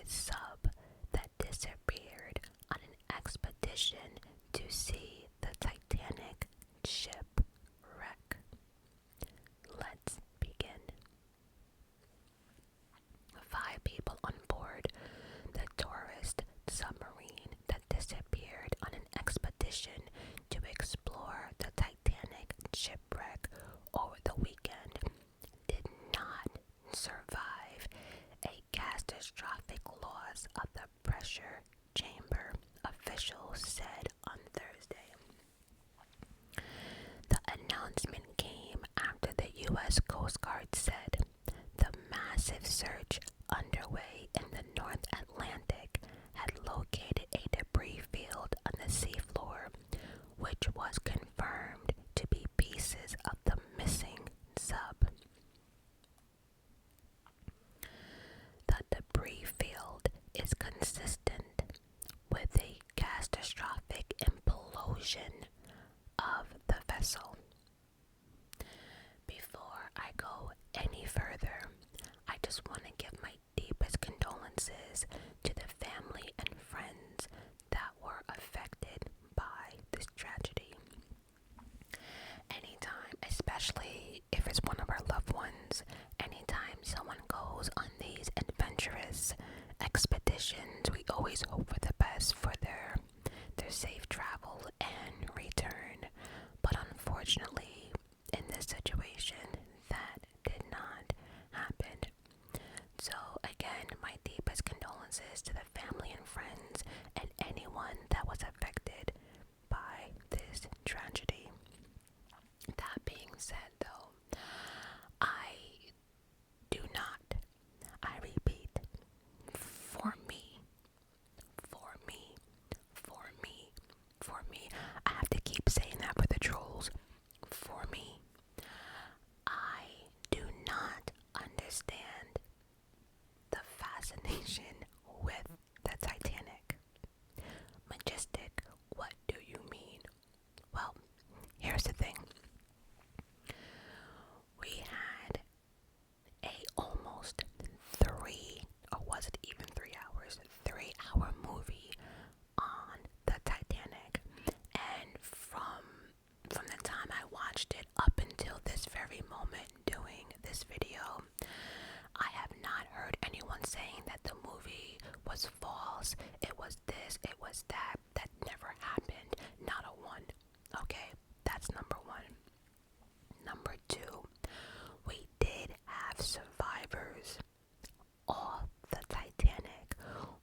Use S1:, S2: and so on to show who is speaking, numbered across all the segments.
S1: sub that disappeared on an expedition to see the Titanic shipwreck. Let's begin. 5 people on board the tourist submarine that disappeared on an expedition to explore the Titanic shipwreck over the weekend did not survive a catastrophic loss of the pressure chamber, officials said on Thursday. The announcement came after the U.S. Coast Guard said the massive search underway in the North Atlantic had located a debris field on the seafloor, which was confirmed to be pieces of the missing sub. The debris field is consistent with a catastrophic implosion of the vessel. Before I go any further, I just want to give my deepest condolences to the family and friends that were affected by this tragedy. Anytime, especially if it's one of our loved ones, anytime someone goes on these adventurous expeditions, we always hope for the best for their safe travel and return. But unfortunately, in this situation, that did not happen. So again, my deepest condolences to the family and friends and anyone that was affected by this tragedy. That being said, though, I repeat, for me, I have to keep saying that for the trolls. For me, I do not understand the fascination with the Titanic. Majestic, what do you mean? Well, here's the thing. We had a almost 3 hour movie on the Titanic, and from the time I watched it up until this very moment doing this video, I have not heard anyone saying that the movie was false, it was this, it was that never happened, not a one. Okay, that's number 1. Number 2, we did have survivors off the Titanic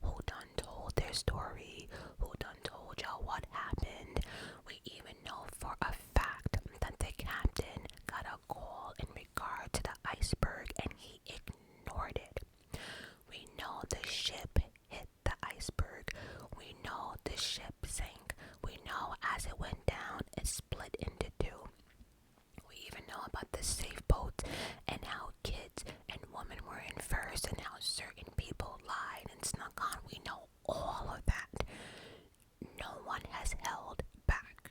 S1: who done told their story, who done told y'all what happened. We even know for a fact that the captain got a call in regard to the iceberg and he ignored it. We know the ship hit the iceberg. We know the ship sank. We know as it went down, it split into 2. We even know about the safe boats and how kids and women were in first and how certain people lied and snuck on. We know all of that. No one has held back.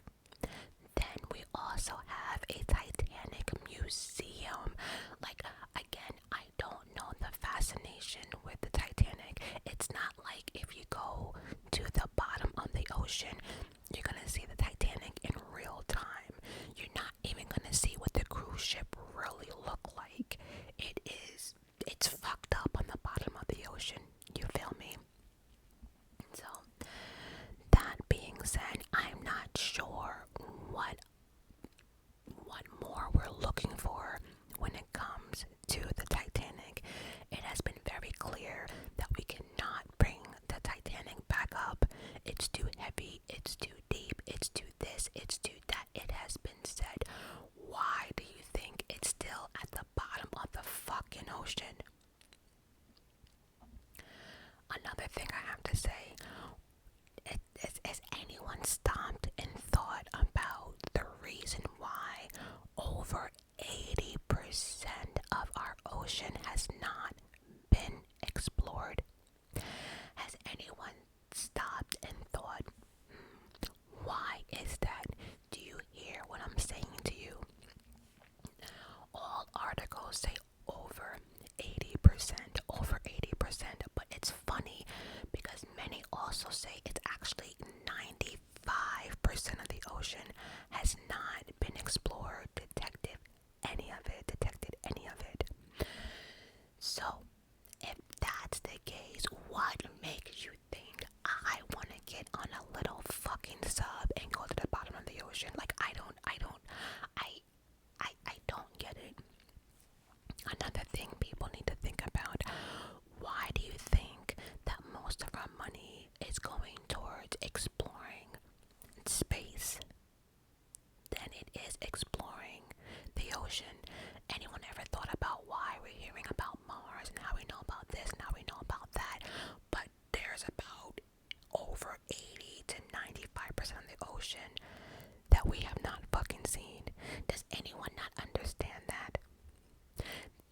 S1: Then we also have a Titanic museum. Like, again, I don't know the fascination with the Titanic. It's not like if you go to the bottom of the ocean, you're gonna see the Titanic in real time. You're not even gonna see what the cruise ship really look like. It's fucked up on the bottom of the ocean. You feel me? So, that being said, I'm not sure what more we're looking for when it comes to the Titanic. It has been very clear that we cannot bring the Titanic back up. It's too heavy, it's too deep, it's too this, it's too that. It has been said. Why do you think it's still at the bottom of the fucking ocean? Another thing I have to say, has anyone stopped and thought about the reason why over 80% of our ocean has not been explored? Has anyone stopped and thought, why is that? Do you hear what I'm saying to you? All articles say over 80%, but it's funny So, if that's the case, what makes you think I want to get on a little fucking sub and go to the bottom of the ocean? Like, I don't get it. Another thing people need to think about, why do you think that most of our money is going towards exploring space than it is exploring the ocean? Anyone ever thought about why we're hearing about Mars and how we know about this and how we know about that, but there's about over 80 to 95% of the ocean that we have not fucking seen? Does anyone not understand that?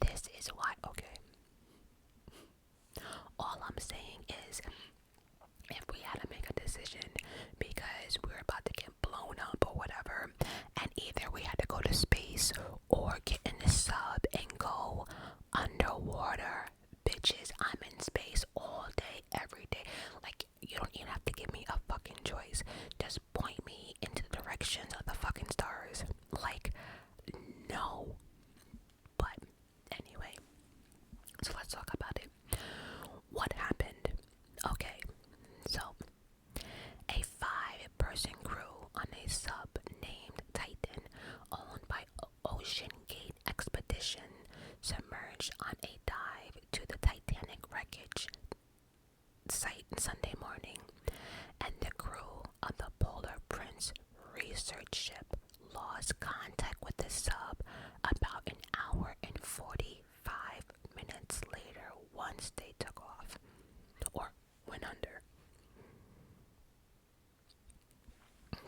S1: This is why, okay, all I'm saying is, if we had to make a decision because we're about to get blown up or whatever, and either we had to go to space or get in the sub and go underwater, bitches, I'm in space all day, every day. Like, you don't even have to give me a fucking choice. Just point me into the directions of the fucking stars. Like, no. But anyway, so let's talk about it. What happened? Okay, so a 5-person crew on a sub named Titan, owned by Ocean Gate Expedition, submerged on a dive to the Titanic wreckage site Sunday morning, and the crew of the Polar Prince research ship lost contact with the sub about an hour and 45 minutes later once they took off, or went under.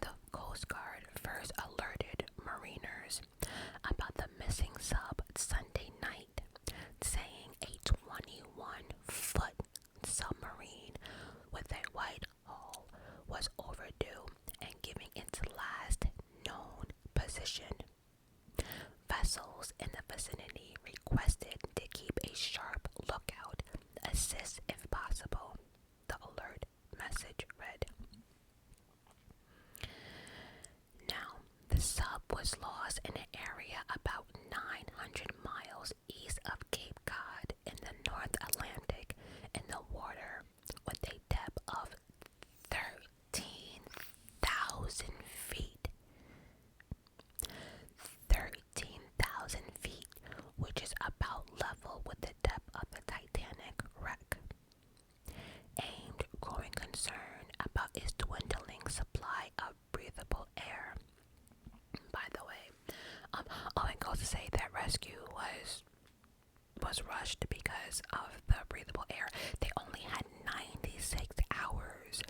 S1: The Coast Guard first alerted mariners about the missing sub Sunday night, saying a 21-foot submarine with a white hull was overdue and giving its last known position. Vessels in the vicinity requested to keep a sharp lookout, assist if possible, the alert message read. Now, the sub was lost in an area about 900 miles east of Cape Cod in the North Atlantic in the water with a depth of 13,000 feet. 13,000 feet, which is about level with the depth of the Titanic wreck. Aimed growing concern about its dwindling supply of breathable air. By the way, it goes to say that rescue was rushed because of the breathable air. They only had 96 hours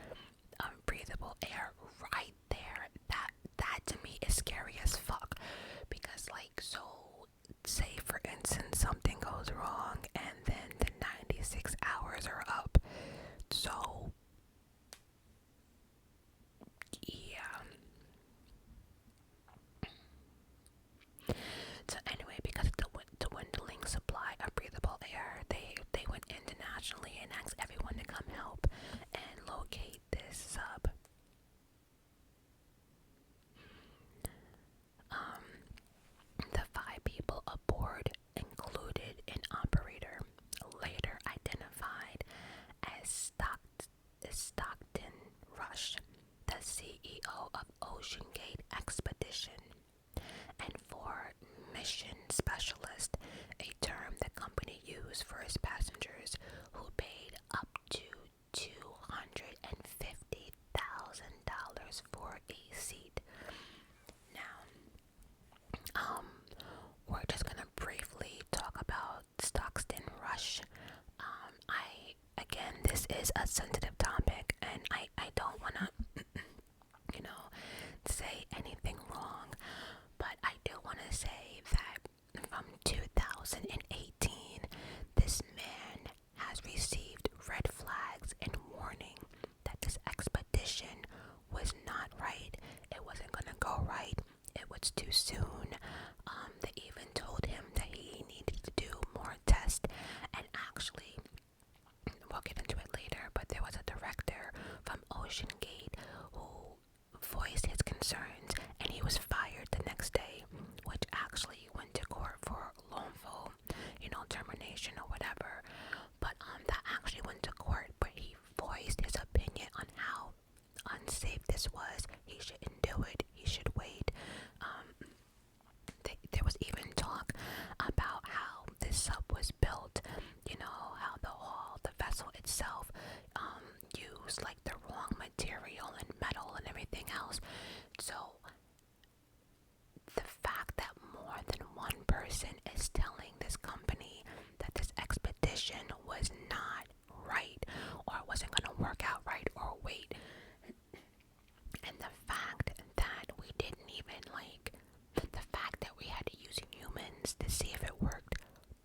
S1: of breathable air right there. That to me is scary as fuck, because like, so say for instance something goes wrong and then the 96 hours are up. So yeah. So anyway, because of the dwindling supply of breathable air, they went internationally and asked everyone to come help and locate this sub. The 5 people aboard included an operator, later identified as Stockton Rush, the CEO of Ocean Gate Expedition, and 4 mission specialist, a term the company used for its passengers who paid up to $250,000 for a seat. Now, we're just gonna briefly talk about Stockton Rush. This is a sensitive topic, and I don't wanna, say anything wrong, but I do wanna say that from 2018, this man itself used like the wrong material and metal and everything else. So the fact that more than one person is telling this company that this expedition was not right, or wasn't going to work out right, or wait, and the fact that we didn't even the fact that we had to use humans to see if it worked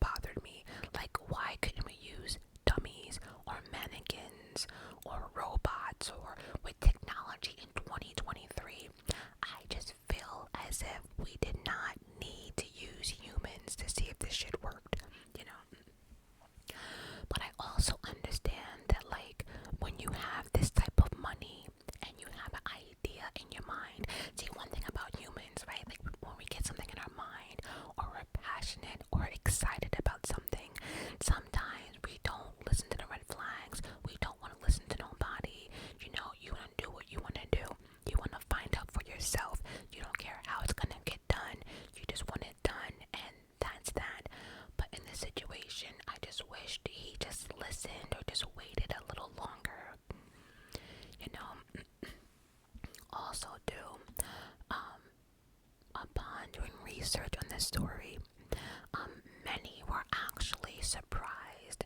S1: bothered me. Like, why couldn't we use dummies or mannequins or robots, or with technology in 2023? I just feel as if we did not need to use humans to see if this shit worked, you know? But I also understand that, like, when you have this type of money and you have an idea in your mind, see, one thing about humans, right? Like, when we get something in our mind, or we're passionate or excited about something, sometimes we don't listen to the red flags. We don't want to listen to nobody. You know, you want to do what you want to do. You want to find out for yourself. You don't care how it's going to get done. You just want it done, and that's that. But in this situation, I just wished he just listened or just waited a little longer. You know, also too, upon doing research on this story, many were actually surprised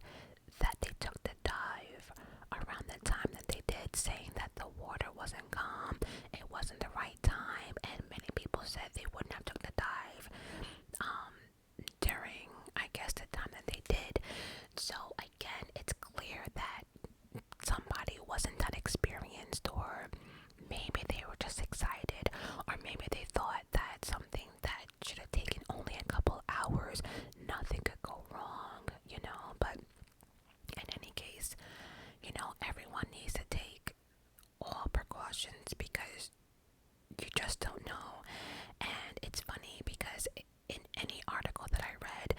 S1: that they took the dive around the time that they did, saying that the water wasn't calm, it wasn't the right time, and many people said they wouldn't have took the dive during, I guess, the time that they did. So again, it's clear that somebody wasn't that experienced, or maybe they were just excited, or maybe they thought that something that should have taken only a couple hours, nothing could go wrong, you know. But in any case, you know, everyone needs to take all precautions, because you just don't know. And it's funny because in any article that I read,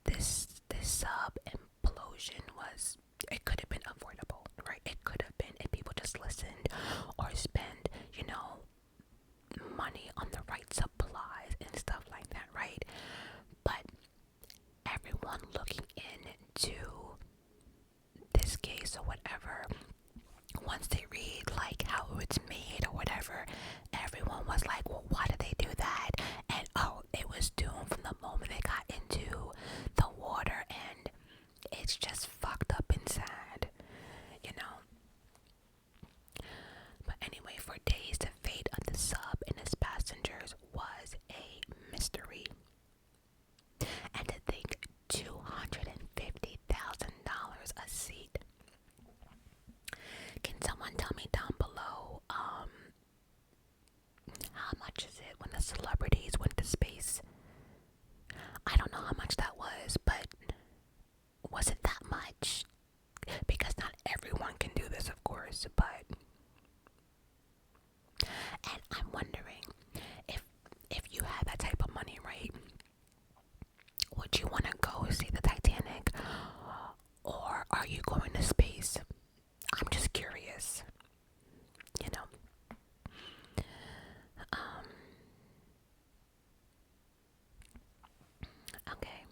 S1: this sub implosion was, it could have been avoidable, right? It could have been if people just listened or spend, you know, money on the right supplies and stuff like that, right? But everyone looking into this case or whatever, once they read like how it's made or whatever, everyone was like, well, why did they do that? And oh, it was doomed from the moment they got into the water, and it's just fucked up and sad, you know. But anyway, for days the fate of the sub and its passengers was a mystery. And to think $250,000 a seat. Can someone tell me down below how much is it when the celebrities went to space? I don't know how much that was, but was it that much? Because not everyone can do this, of course, but, and I'm wondering if you had that type of money, right? Would you want to go see the Titanic, or are you going to space? I'm just curious, you know. Okay,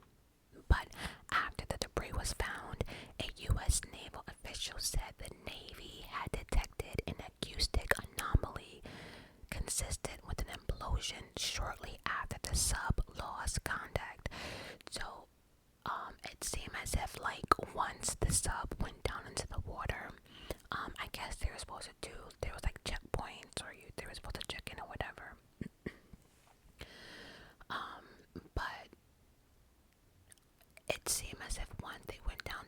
S1: but after the debris was found, a U.S. naval official said the Navy had detected an acoustic anomaly consistent with an implosion shortly after the sub lost contact. So, it seemed as if, like, once the sub went down into the water, I guess they were supposed to do, there was like checkpoints, or they were supposed to check in or whatever. But it seemed as if once they went down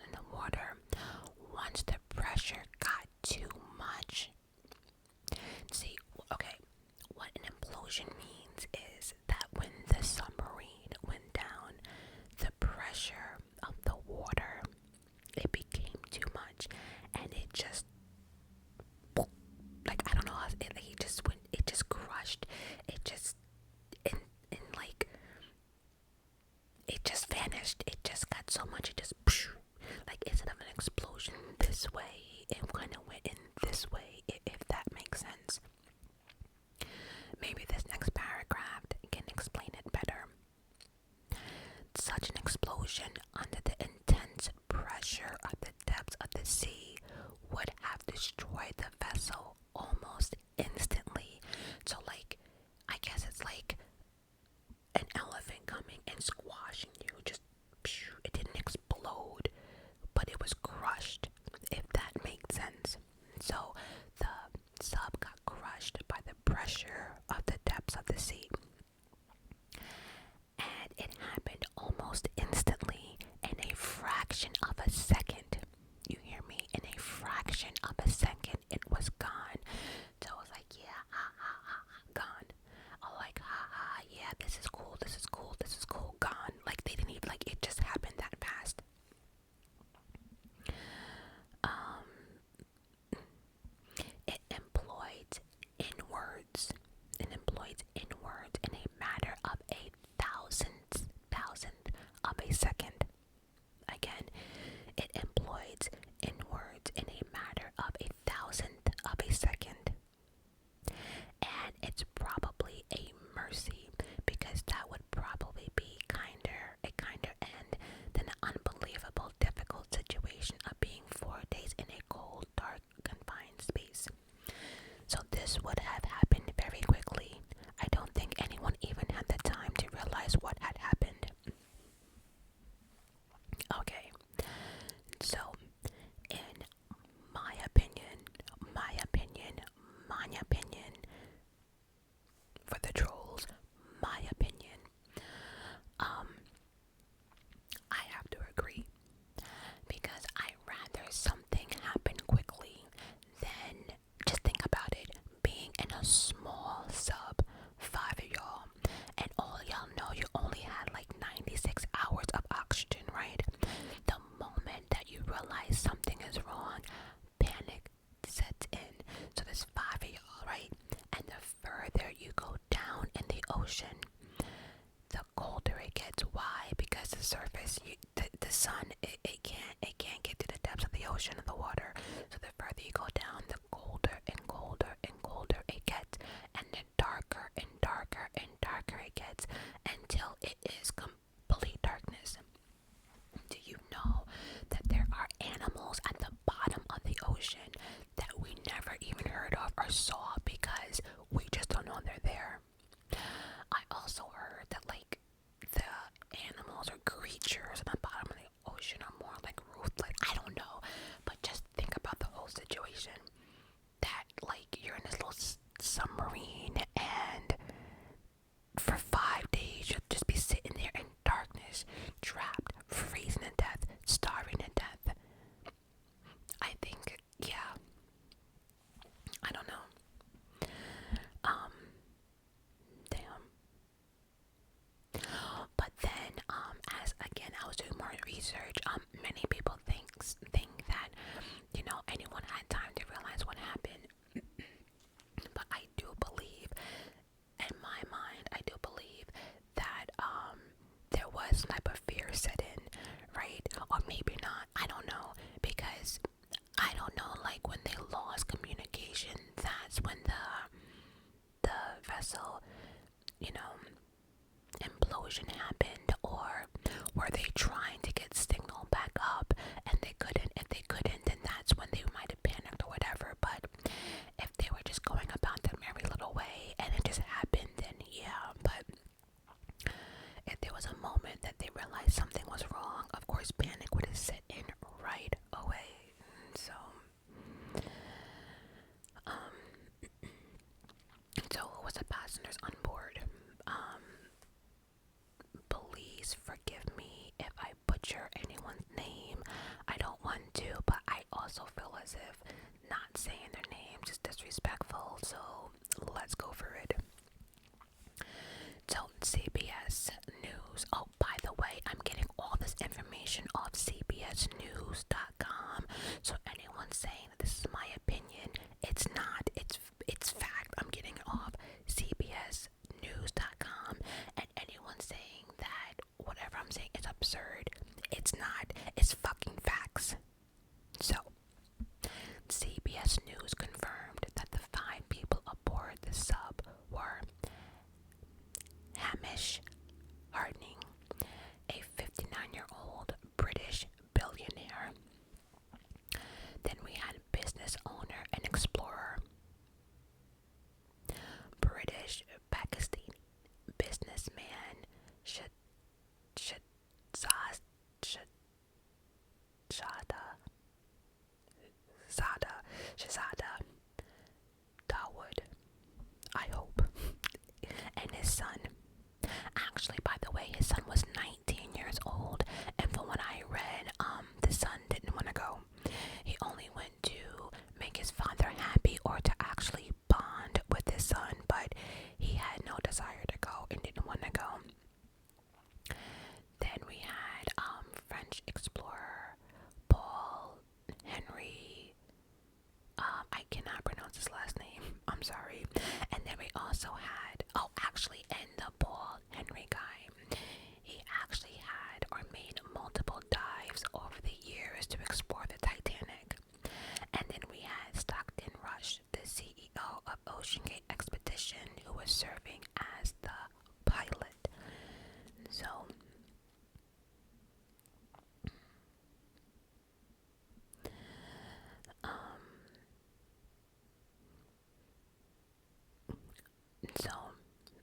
S1: in the water, once the pressure got too much. See, okay, what an implosion means is that when the submarine went down, the pressure of the water, it became too much, and it just, like, I don't know how it, like, it just went, it just crushed, it just, in like, it just vanished, it just got so much, it just, like, instead of an explosion this way, it kind of went in this way, if that makes sense. Maybe this next paragraph can explain it better. Such an explosion under the intense pressure of the depth the sun, it can't get to the depths of the ocean and the water. So the further you go down, the colder and colder and colder it gets, and then darker and darker and darker it gets until it is complete darkness. Do you know that there are animals at the bottom of the ocean that we never even heard of or saw because we just don't know they're there? I also heard that like the animals or creatures at the bottom of the ocean are more like ruthless. I don't know, but just think about the whole situation. That like you're in this little submarine, and for 5 days you'll just be sitting there in darkness, trapped, freezing to death, starving to death. I think, yeah, I don't know. Damn. But then, as again, I was doing more research. Many people think that anyone had time to realize what happened. But I do believe, in my mind, I do believe that there was some type of fear set in, right? Or maybe not. I don't know, because I don't know. Like when they lost communication, that's when the vessel, implosion happened, or were they trying to get signal back up and they couldn't? If they couldn't, then that's when they might have panicked or whatever. But if they were just going about their merry little way and it just happened, then yeah. But if there was a moment that they realized something was wrong, of course panic would have set in right away. So who was the passengers on board? Please forgive me if I butcher anyone's name. I don't want to, but I also feel as if not saying their names is disrespectful, so let's go for it. So, CBS News. Oh, by the way, I'm getting all this information off CBSnews.com. So anyone saying that this is my opinion, it's not. It's fact. I'm getting it off CBSnews.com. And anyone saying that whatever I'm saying is absurd, it's not. It's fucking facts. So, CBS News confirmed that the 5 people aboard the sub were Hamish Harding, a 59-year-old British billionaire. Then we had business owner and explorer, British Pakistani businessman Shahzada Dawood, I hope, and his son. Actually, by the way, his son was 19 years old, and from what I read, the son didn't want to go. He only went to make his father happy or to actually bond with his son, but he had no desire to go and didn't want to go. Then we had French explorer Paul Henry. I cannot pronounce his last name. I'm sorry. And then we also had, and the Paul Henry guy, he actually had or made multiple dives over the years to explore the Titanic. And then we had Stockton Rush, the CEO of OceanGate Expedition, who was serving as the pilot. So,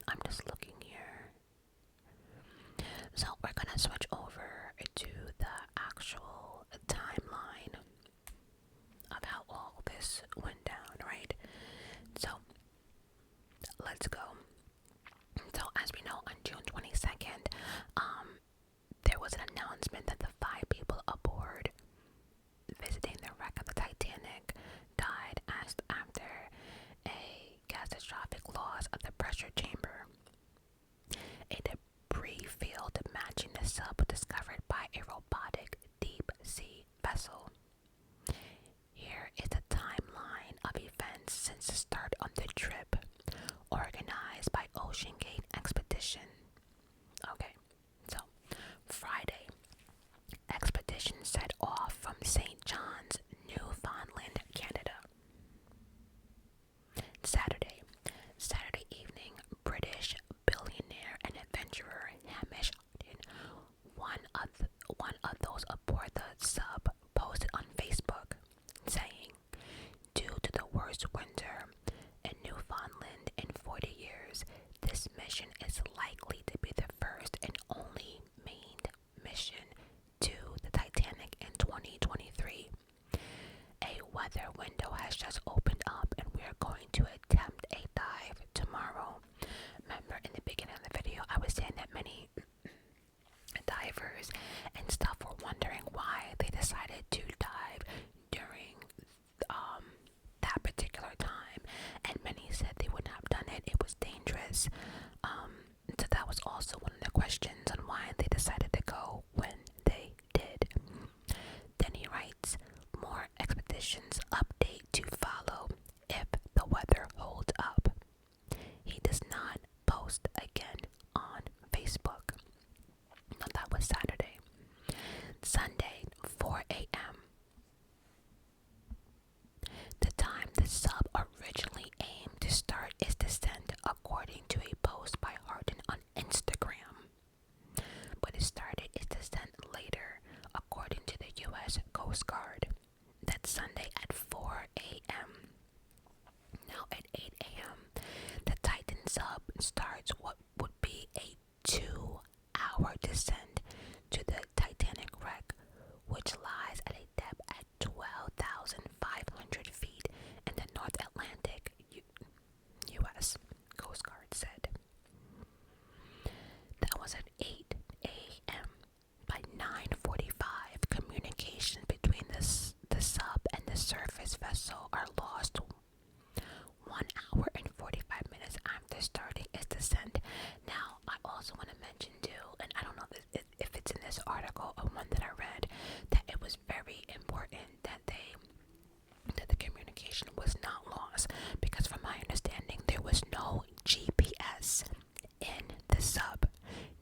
S1: I'm just looking here. So we're gonna switch over to the actual timeline of how all this went down, right? So let's go. So as we know, on June 22nd, there was an announcement that the 5 people aboard visiting the wreck of the Titanic died after a catastrophic loss of the pressure chamber. A debris field matching the sub was discovered by a robotic deep-sea vessel. Here is a timeline of events since the start of the trip, organized by OceanGate Expedition. Okay, so Friday, those aboard the sub posted on Facebook saying, "Due to the worst winter in Newfoundland in 40 years, this mission is likely to be the first and only manned mission to the Titanic in 2023. A weather window has just opened up and we are going to attempt a dive tomorrow." Remember in the beginning of the video, I was saying that many divers and stuff were wondering why they decided to dive during that particular time, and many said they would not have done it. It was dangerous. So that was also one of the questions on why they decided to go when they did. Then he writes, "More expeditions update to follow if the weather holds up." He does not post again on Facebook. Now that was Saturday. Sunday, 4 a.m. The time the sub originally aimed to start its descent, according to a post by Hardin on Instagram. But it started its descent later, according to the U.S. Coast Guard. That Sunday at 4 a.m. Now at 8 a.m., the Titan sub starts what would be a 2-hour descent to the Titanic wreck, which lies at a depth at 12,500 feet in the North Atlantic, U.S. Coast Guard said. That was at 8 a.m. By 9:45, communication between the sub and the surface vessel are lost 1 hour and 45 minutes after starting its descent. Now, I also want to mention too, and I don't know if it's in this article or one that I read, that it was very important that the communication was not lost, because from my understanding, there was no GPS in the sub.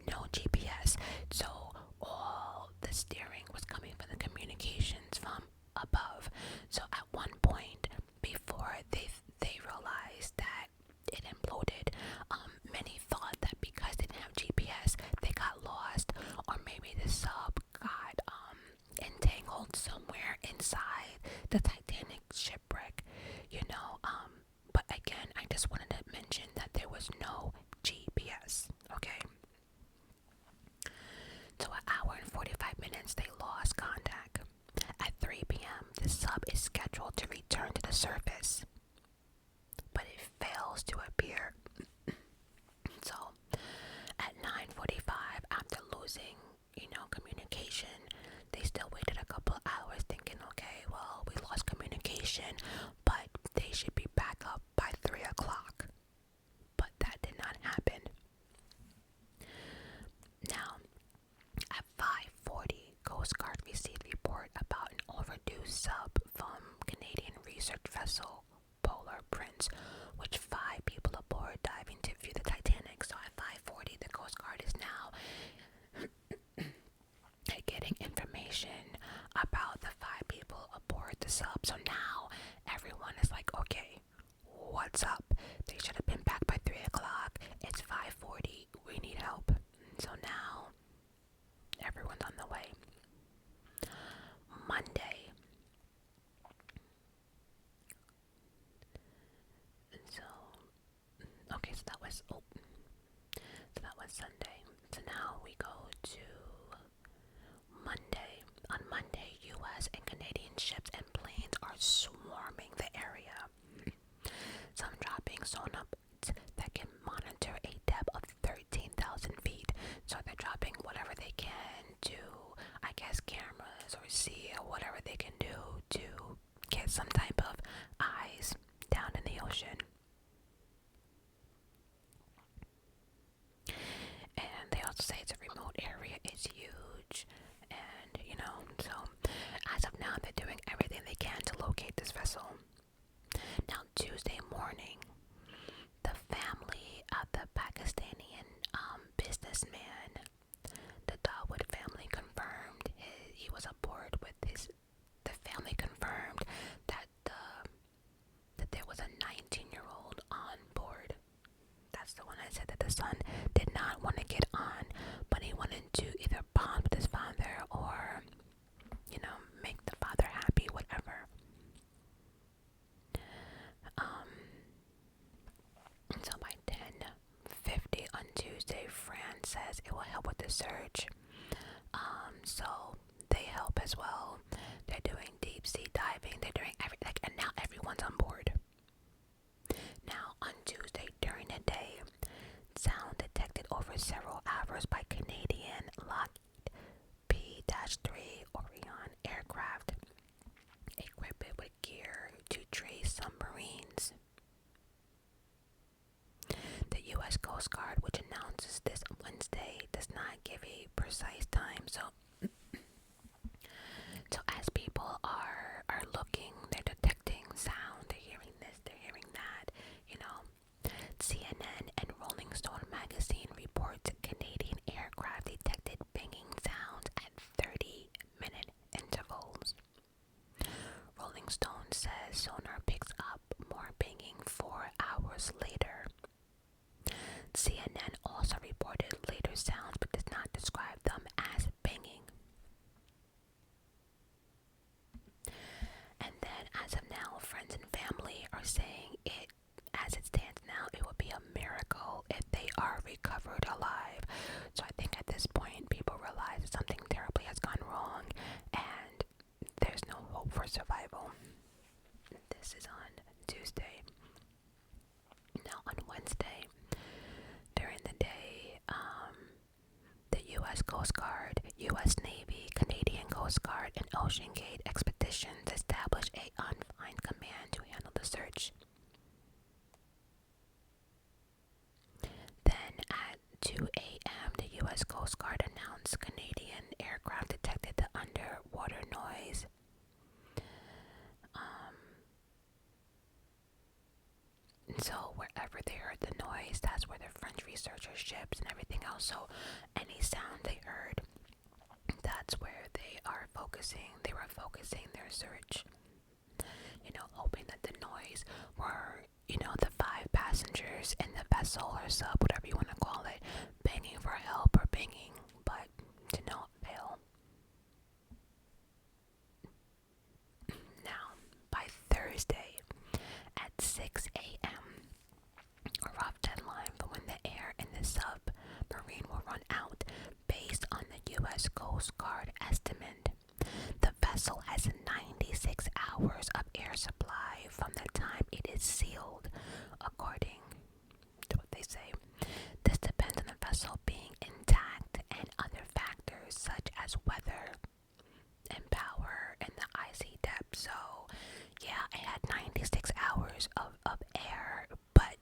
S1: No GPS. So all the steering was coming from the communications from above. So at one point, before they realized that it imploded, many thought that because they didn't have GPS, they got lost, or maybe the sub got entangled somewhere inside the Titanic shipwreck, but again, I just wanted to mention that there was no GPS, okay? So an hour and 45 minutes, they lost contact. At 3 p.m., the sub is scheduled to return to the surface, but it fails to appear. So at 9:45, after losing, communication, they still waited a couple of hours thinking, okay, well, we lost communication, but they should be back up by 3 o'clock. But that did not happen. Now, at 5:40, Coast Guard received report about an overdue sub from Canadian research vessel Polar Prince, which 5 people aboard diving to view the Titanic. So at 5:40, the Coast Guard is now getting information about the 5 people aboard the sub. So now everyone is like, okay, what's up? They should have been back by 3 o'clock. It's 5:40. We need help. So now everyone's on the way. Monday. So that was Sunday. So now we go to Monday. On Monday, U.S. and Canadian ships and planes are swarming the area. Some dropping sonar that can monitor a depth of 13,000 feet. So they're dropping whatever they can to, I guess, cameras or see or whatever they can do to get some type of eyes down in the ocean. And they also say it's a remote area, it's huge, and so as of now, they're doing everything they can to locate this vessel. Now, Tuesday morning, the family of the Pakistani businessman, the Dawood family, confirmed he was aboard with the family confirmed that the 3 Orion aircraft equipped with gear to trace submarines. The U.S. Coast Guard, which announces this Wednesday, does not give a precise time. So as people are looking, they're detecting sound, they're hearing this, they're hearing that, you know. CNN and Rolling Stone magazine reports Canadian aircraft detected banging sounds at 30-minute intervals. Rolling Stone says sonar picks up more banging 4 hours later. CNN also reported later sounds but does not describe them as banging. And then as of now, friends and family are saying as it stands now, it would be a miracle if they are recovered alive. So I think at this point, people realize that something terribly has gone wrong and there's no hope for survival. This is on Tuesday. Now on Wednesday, during the day, the U.S. Coast Guard, U.S. Navy, Canadian Coast Guard, and Ocean Gate Expeditions established a unmanned command to handle the search. Then at 2 a.m., the U.S. Coast Guard announced Canadian aircraft detected the underwater noise. So wherever they heard the noise, that's where the French researchers' ships and everything else. So any sound they heard, that's where they are focusing. They were focusing their search. You know, hoping that the noise were, you know, the 5 passengers in the vessel or sub, whatever you want to call it, banging for help or banging, but to no avail. Now, by Thursday at 6 a.m., a rough deadline for when the air in the submarine will run out based on the U.S. Coast Guard estimate. The vessel has 96 hours of air supply from the time it is sealed, according to what they say. This depends on the vessel being intact and other factors such as weather and power and the icy depth. So, yeah, it had 96 hours of air, but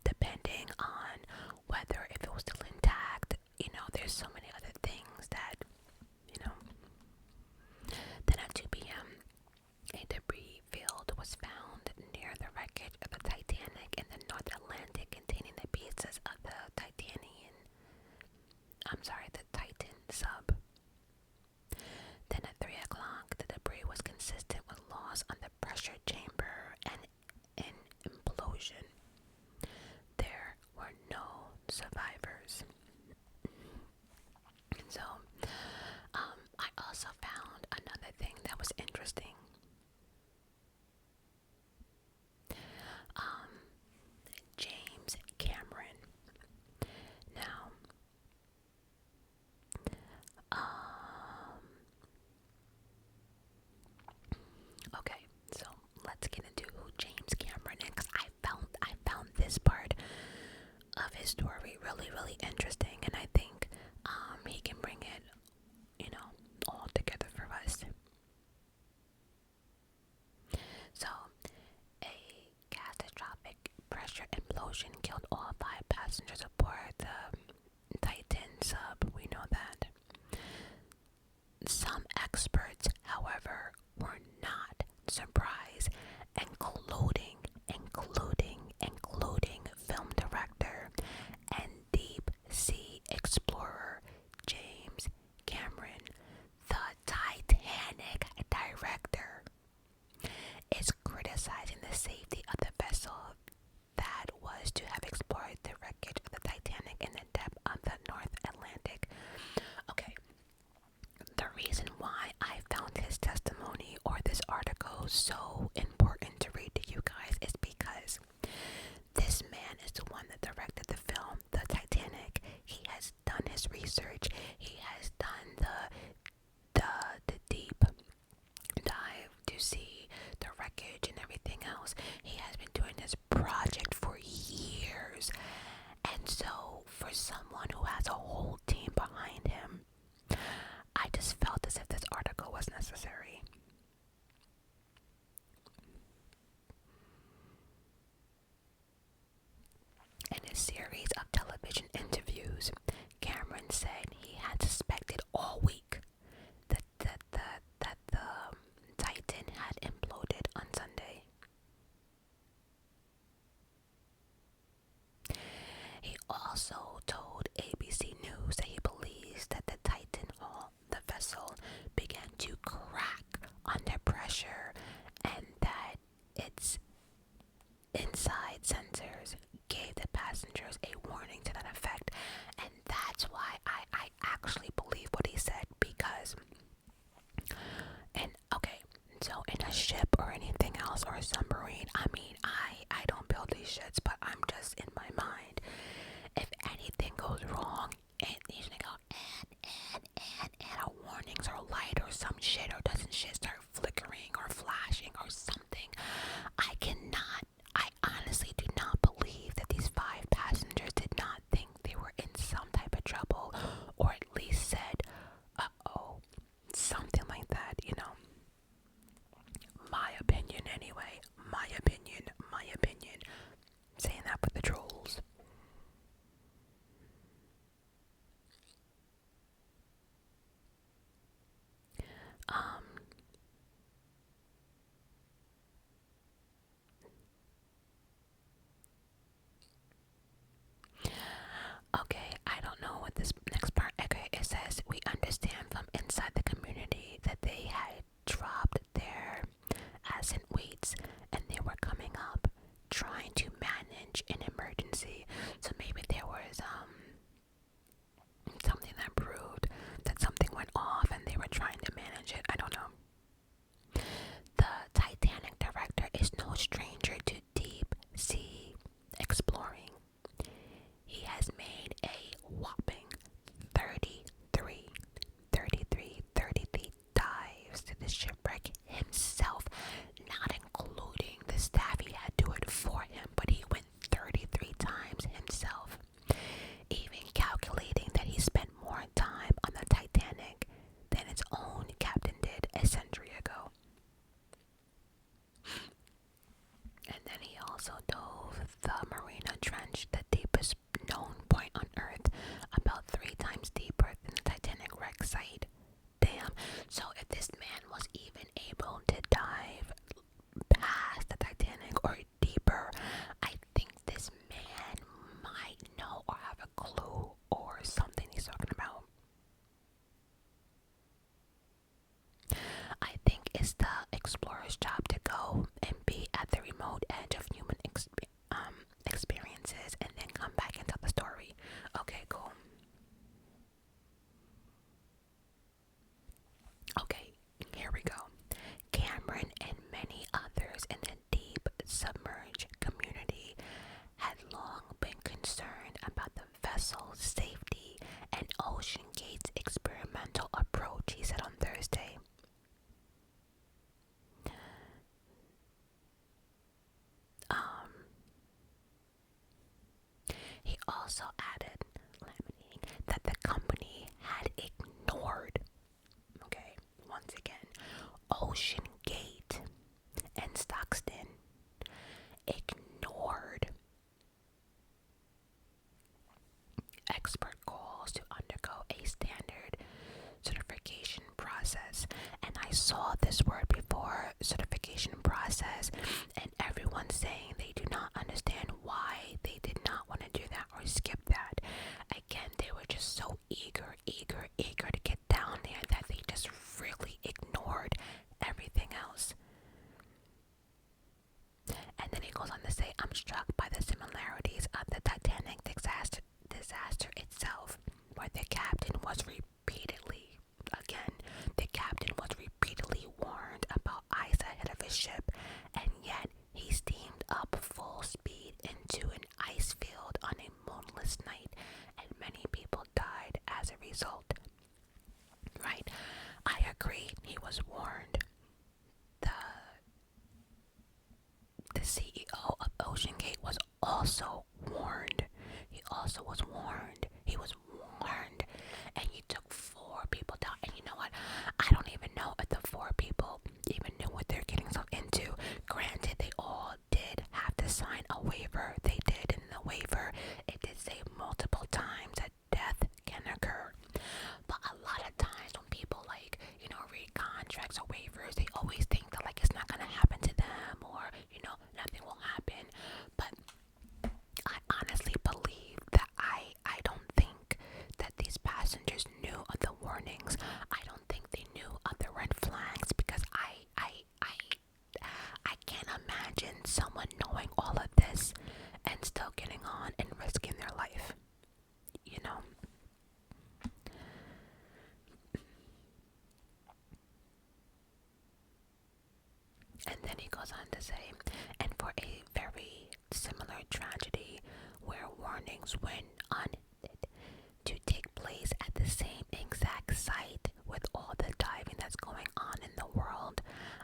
S1: depending on whether if it was still intact, you know, there's so many other things that, you know. Then at 2 p.m., a debris field was found near the wreckage of the Titanic in the North Atlantic containing the pieces of the Titan sub. Then at 3 o'clock, the debris was consistent with loss on the pressure chamber and an implosion. There were no survivors. So, I also found another thing that was interesting. James Cameron. Now, Um, okay, I don't know what this next part. Okay, it says we understand from inside the community that they had dropped their ascent weights and they were coming up trying to manage an emergency. So maybe there was something that proved that something went off and they were trying to manage it. I don't know. The Titanic director is no stranger to deep sea exploring. He has made a whopping 33 dives to the shipwreck himself, not including the staff he had do it for him, but he went 33 times himself, even calculating that he spent more time on the Titanic than its own captain did a century ago. And then he also dove the Marina Trench, the deepest known point on Earth, about 3 times deeper than the Titanic wreck site. Damn. So if this man was even able to dive past the Titanic or deeper, I think this man might know or have a clue or something he's talking about. I think it's the explorer's job to go and be at the remote edge of human experiences and then come back and tell the story. Okay, cool. Okay, here we go. Cameron and many others in the deep submerged community had long been concerned about the vessel's safety and Ocean Gate's experimental approach, he said on Thursday. He also added, that the company had ignored, okay, once again, Ocean Gate and Stockton ignored expert calls to undergo a standard certification process. And I saw this word before, certification process, and everyone's saying they do not understand why they did not want to do that or skip that. Again, they were just so eager to get down there that they just really ignored everything else. And then he goes on to say, I'm struck by the similarities of the Titanic disaster itself, where the captain was repeatedly warned about ice ahead of his ship, and yet he steamed up full speed into an ice field on a moonless night, and many people died as a result. Right? I agree, he was warned. The CEO of Ocean Gate was also warned. He was warned. And he took 4 people down. And you know what? I don't even know if the 4 people even knew what they're getting themselves into. Granted, they all did have to sign a waiver. They did. And in the waiver, it did say multiple times that death can occur. But a lot of times when people read contracts or waivers, they always think that it's not going to happen to them, or nothing will happen. But I honestly believe that I don't think that these passengers knew of the warnings. I don't think they knew of the red flags, because I can't imagine someone knowing all of this and still getting on and risking their life. And then he goes on to say, and for a very similar tragedy where warnings went unheeded to take place at the same exact site with all the diving that's going on in the world,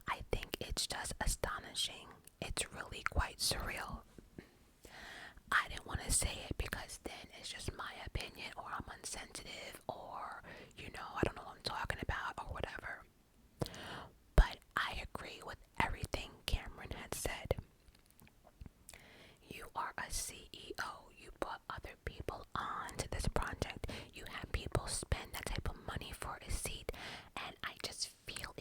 S1: I think it's just astonishing. It's really quite surreal. I didn't want to say it because then it's just my opinion, or I'm insensitive, or I don't know what I'm talking about, or whatever. But I agree with everything Cameron had said. You are a CEO. You put other people on to this project. You have people spend that type of money for a seat. And I just feel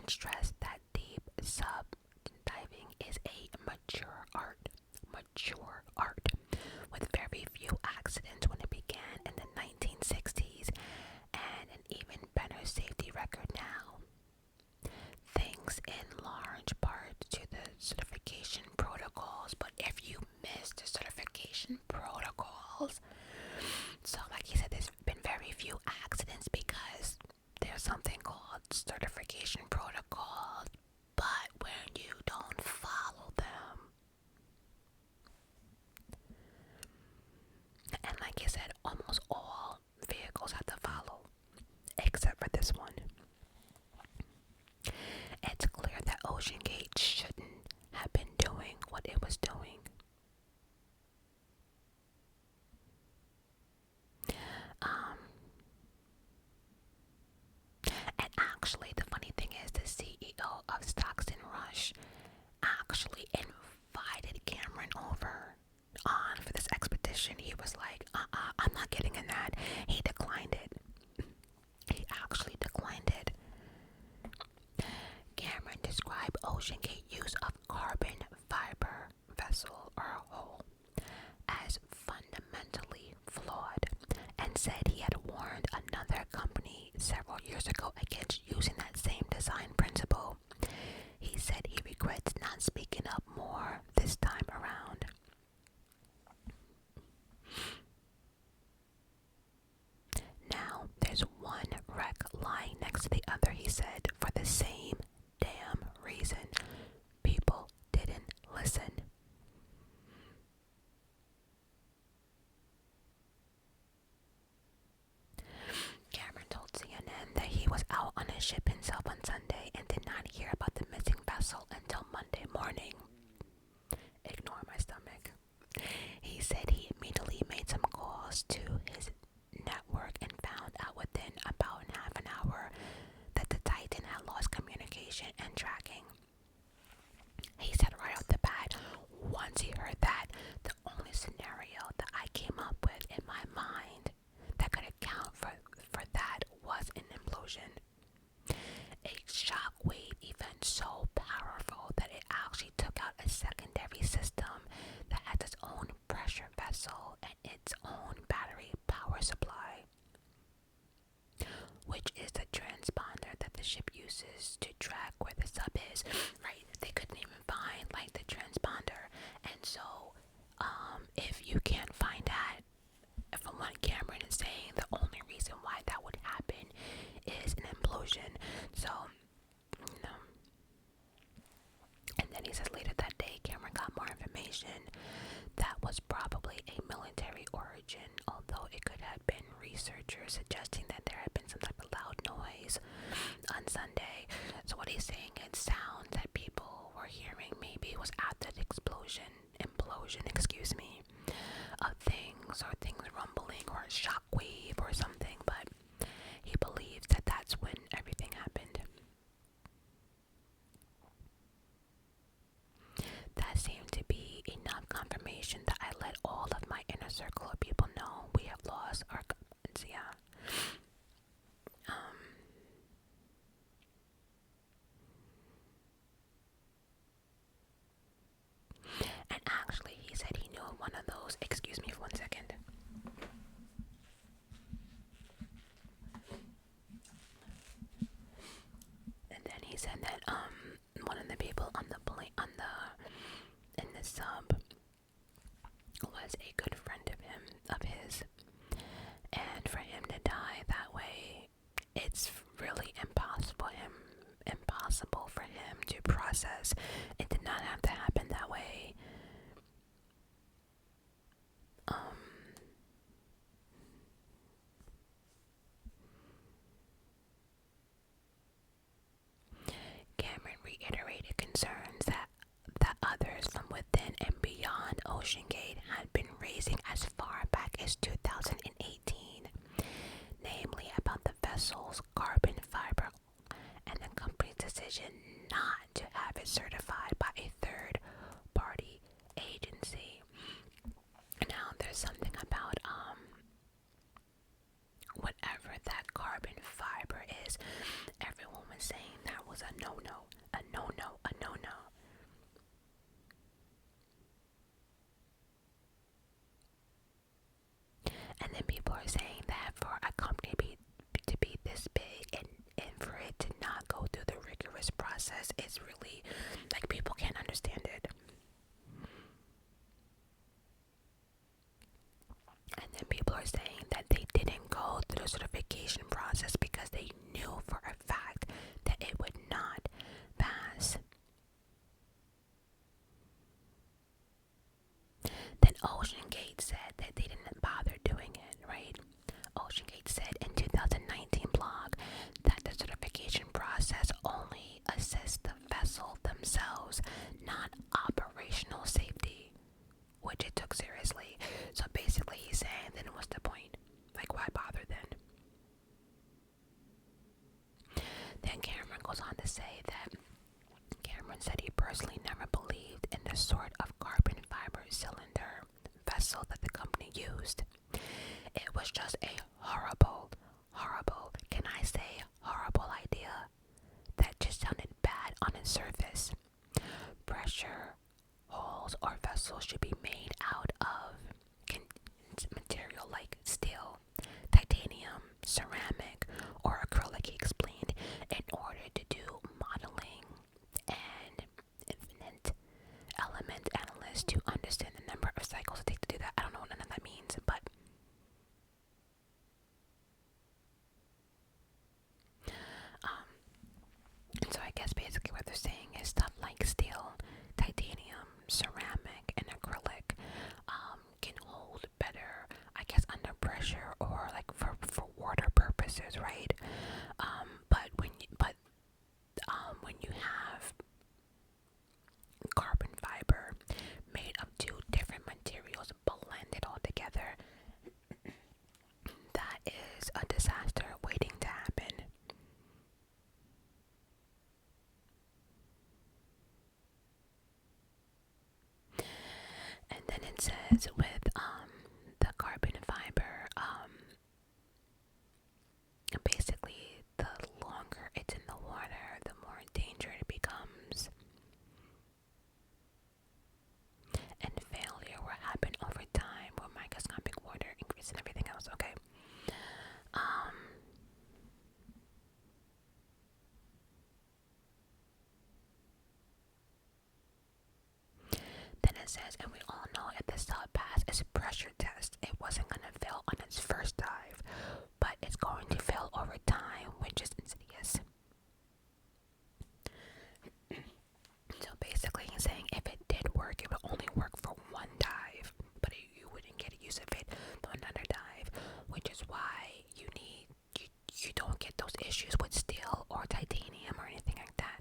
S1: Cameron stressed that deep sub diving is a mature art, with very few accidents when it began in the 1960s, and an even better safety record now. Thanks in large part to the certification protocols, but if you miss the certification protocols, so like he said, there's been very few accidents because there's something called certification protocols, but when you don't follow them, and like I said, almost all vehicles have to follow, except for this one. It's clear that OceanGate shouldn't have been doing what it was doing. And actually, the funny thing is, the CEO of Stockton Rush actually invited Cameron over on for this expedition. He was like, I'm not getting in that. He declined it. He actually declined it. Cameron described OceanGate use of carbon fiber vessel or hull as fundamentally flawed, and said he had warned another company several years ago against using that same design principle. He said he regrets not speaking up more this time around. Now, there's one wreck lying next to the other, he said, for the same damn reason. People didn't listen. Cameron told CNN that he was out on a ship himself on Sunday and did not hear about the missing vessel until Monday morning. Ignore my stomach. He said he immediately made some calls to his network and found out within about half an hour that the Titan had lost communication and tracking. He said right off the bat, once he heard that, the only scenario that I came up with in my mind that could account for that was an implosion. A shockwave event so powerful that it actually took out a secondary system that has its own pressure vessel and its own battery power supply, which is the transponder that the ship uses to track where the sub is. Right? They couldn't even find like the transponder, and so if you can't find that, from what Cameron is saying, the only reason why that would happen is an implosion. So, and then he says later that day, Cameron got more information that was probably a military origin, although it could have been researchers suggesting that there had been some type of loud noise on Sunday. So what he's saying, it sounds that people were hearing maybe it was after the implosion, of things, or things rumbling, or a shockwave or something, but he believes that that's when everything happened. That seemed to be enough confirmation that I let all of my inner circle of people know we have lost our confidence. Yeah. And actually, he said he knew one of those. Excuse me for 1 second. And then he said that one of the people on the plane in the sub was a good friend of And then people are saying that for a company to be this big and for it to not go through the rigorous process, it's really like people can't understand it. And then people are saying that they didn't go through the certification process because they knew for a fact that it would not pass. Then OceanGate said that they didn't bother doing it, right? OceanGate said in 2019 blog that the certification process only assists the vessel themselves, not operational safety, which it took seriously. So basically he's saying, then what's the point? Like, why bother then? Then Cameron goes on to say that Cameron said he personally never believed in the sort of carbon fiber cylinder vessel that the company used. It was just a horrible, can I say horrible idea that just sounded bad on its surface. Pressure hulls or vessels should be made out of material like steel, titanium, ceramic, or acrylic, he explained, in order to do modeling and infinite element analysis to understand the number of cycles it takes to do that. I don't know what none of that means, but so I guess basically what they're saying is stuff like steel, titanium, ceramic, and acrylic can hold better, I guess, under pressure or like for water purposes, right? When you have carbon fiber made of two different materials blended all together, that is a disaster waiting to happen. And then it says with the carbon fiber, basically the longer it's in the water, the more dangerous it becomes. And failure will happen over time with microscopic water increase and everything else, okay? Then it says, and we all know if the sub passed its pressure test, it wasn't going to fail on its first dive, but it's going to fail over time, which is insidious. So basically he's saying if it did work, it would only work for one dive, but you wouldn't get use of it for another dive, which is why you don't get those issues with steel or titanium or anything like that.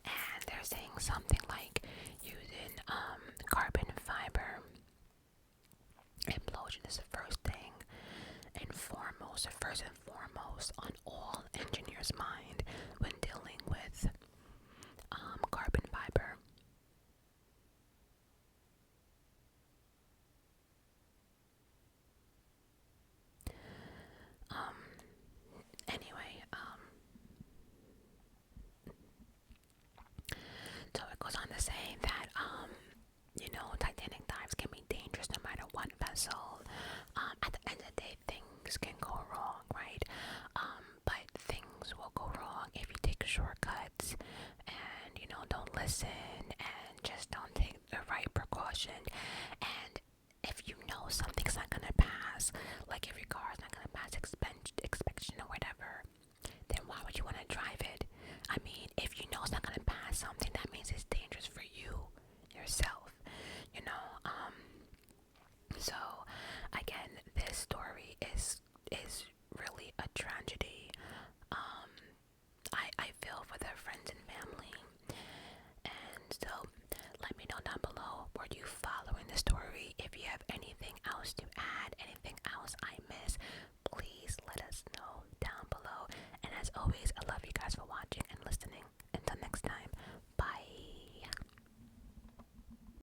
S1: And they're saying something like using carbon fiber implosion is the first and foremost on all engineers' mind when dealing with carbon fiber. Anyway, so it goes on to say that Titanic dives can be dangerous no matter what vessel. At the end of the day, things can go wrong, right? But things will go wrong if you take shortcuts and don't listen and just don't take the right precaution. And if you know something's not gonna pass, like if your car's not gonna pass inspection or whatever, then why would you want to drive it? I mean, if you know it's not gonna pass something, that means it's dangerous for you yourself.